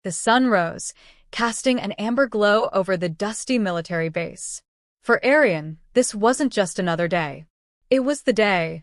The sun rose, casting an amber glow over the dusty military base. For Arian, this wasn't just another day. It was the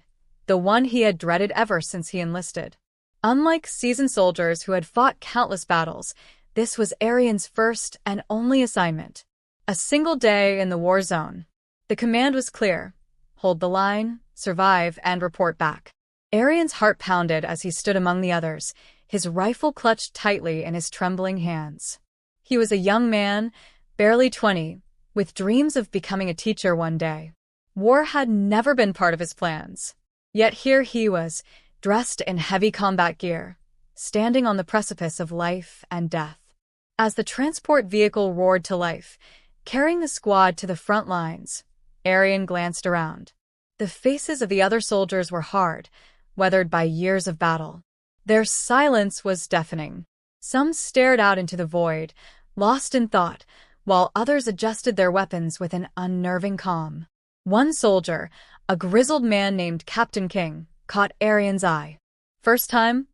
one he had dreaded ever since he enlisted. Unlike seasoned soldiers who had fought countless battles, this was Arian's first and only assignment. A single day in the war zone. The command was clear: hold the line, survive, and report back. Arian's heart pounded as he stood among the others, his rifle clutched tightly in his trembling hands. He was a young man, barely 20, with dreams of becoming a teacher one day. War had never been part of his plans. Yet here he was, dressed in heavy combat gear, standing on the precipice of life and death. As the transport vehicle roared to life, carrying the squad to the front lines, Arian glanced around. The faces of the other soldiers were hard, weathered by years of battle. Their silence was deafening. Some stared out into the void, lost in thought, while others adjusted their weapons with an unnerving calm. One soldier, a grizzled man named Captain King, caught Arian's eye. "First time?"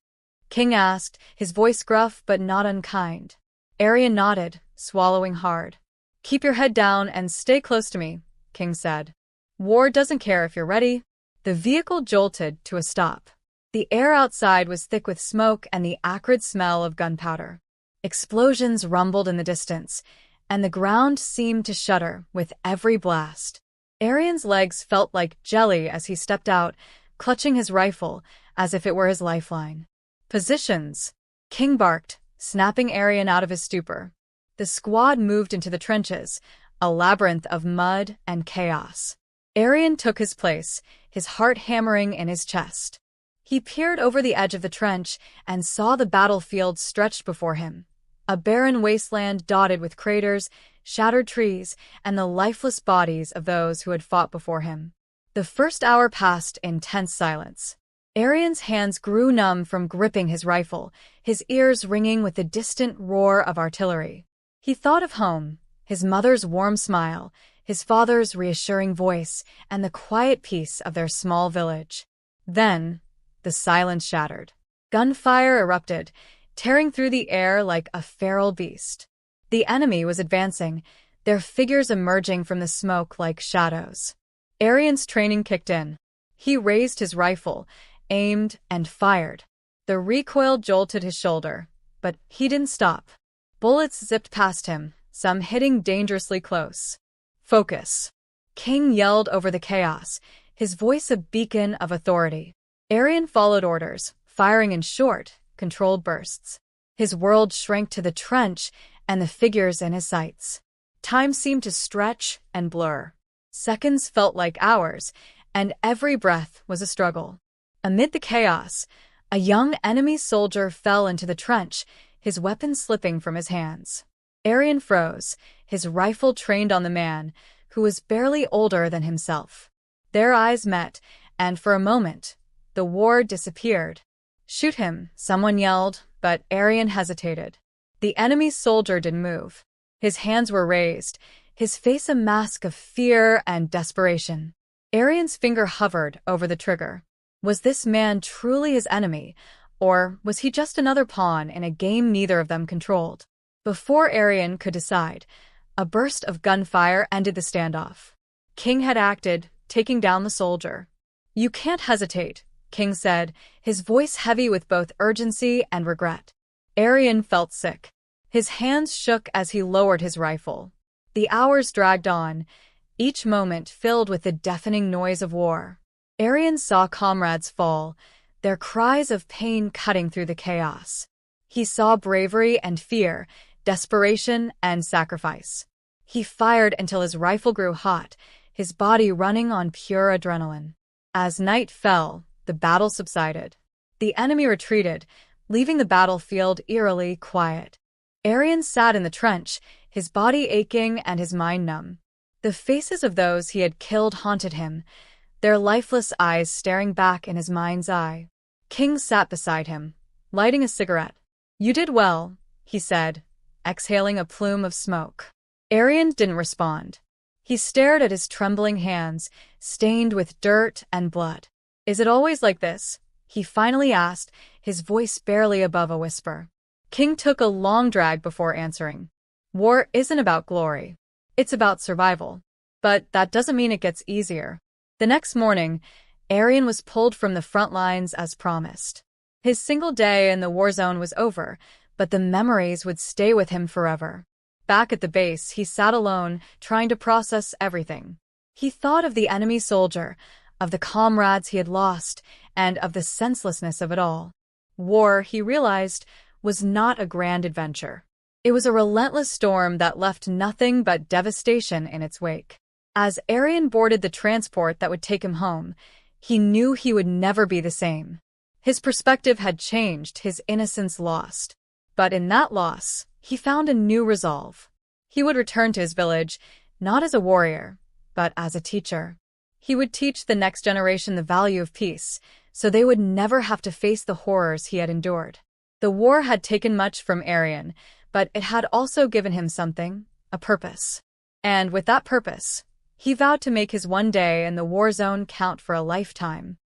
King asked, his voice gruff but not unkind. Arian nodded, swallowing hard. "Keep your head down and stay close to me," King said. "War doesn't care if you're ready." The vehicle jolted to a stop. The air outside was thick with smoke and the acrid smell of gunpowder. Explosions rumbled in the distance, and the ground seemed to shudder with every blast. Arian's legs felt like jelly as he stepped out, clutching his rifle as if it were his lifeline. "Positions!" King barked, snapping Arian out of his stupor. The squad moved into the trenches, a labyrinth of mud and chaos. Arian took his place, his heart hammering in his chest. He peered over the edge of the trench and saw the battlefield stretched before him, a barren wasteland dotted with craters, shattered trees, and the lifeless bodies of those who had fought before him. The first hour passed in tense silence. Arian's hands grew numb from gripping his rifle, his ears ringing with the distant roar of artillery. He thought of home, his mother's warm smile, his father's reassuring voice, and the quiet peace of their small village. Then, the silence shattered. Gunfire erupted, tearing through the air like a feral beast. The enemy was advancing, their figures emerging from the smoke like shadows. Arian's training kicked in. He raised his rifle, aimed, and fired. The recoil jolted his shoulder, but he didn't stop. Bullets zipped past him, some hitting dangerously close. "Focus!" King yelled over the chaos, his voice a beacon of authority. Arian followed orders, firing in short, controlled bursts. His world shrank to the trench and the figures in his sights. Time seemed to stretch and blur. Seconds felt like hours, and every breath was a struggle. Amid the chaos, a young enemy soldier fell into the trench, his weapon slipping from his hands. Arian froze, his rifle trained on the man, who was barely older than himself. Their eyes met, and for a moment, the war disappeared. "Shoot him," someone yelled, but Arian hesitated. The enemy soldier didn't move. His hands were raised, his face a mask of fear and desperation. Arian's finger hovered over the trigger. Was this man truly his enemy, or was he just another pawn in a game neither of them controlled? Before Arian could decide, a burst of gunfire ended the standoff. King had acted, taking down the soldier. "You can't hesitate," King said, his voice heavy with both urgency and regret. Arian felt sick. His hands shook as he lowered his rifle. The hours dragged on, each moment filled with the deafening noise of war. Arian saw comrades fall, their cries of pain cutting through the chaos. He saw bravery and fear, desperation and sacrifice. He fired until his rifle grew hot, his body running on pure adrenaline. As night fell, the battle subsided. The enemy retreated, leaving the battlefield eerily quiet. Arian sat in the trench, his body aching and his mind numb. The faces of those he had killed haunted him, their lifeless eyes staring back in his mind's eye. King sat beside him, lighting a cigarette. "You did well," he said, exhaling a plume of smoke. Arian didn't respond. He stared at his trembling hands, stained with dirt and blood. "Is it always like this?" he finally asked, his voice barely above a whisper. King took a long drag before answering. War isn't about glory. It's about survival. But that doesn't mean it gets easier. The next morning, Arian was pulled from the front lines as promised. His single day in the war zone was over, but the memories would stay with him forever. Back at the base, he sat alone, trying to process everything. He thought of the enemy soldier, of the comrades he had lost, and of the senselessness of it all. War, he realized, was not a grand adventure. It was a relentless storm that left nothing but devastation in its wake. As Arian boarded the transport that would take him home, he knew he would never be the same. His perspective had changed, his innocence lost. But in that loss, he found a new resolve. He would return to his village, not as a warrior, but as a teacher. He would teach the next generation the value of peace, so they would never have to face the horrors he had endured. The war had taken much from Arian, but it had also given him something, a purpose. And with that purpose, he vowed to make his one day in the war zone count for a lifetime.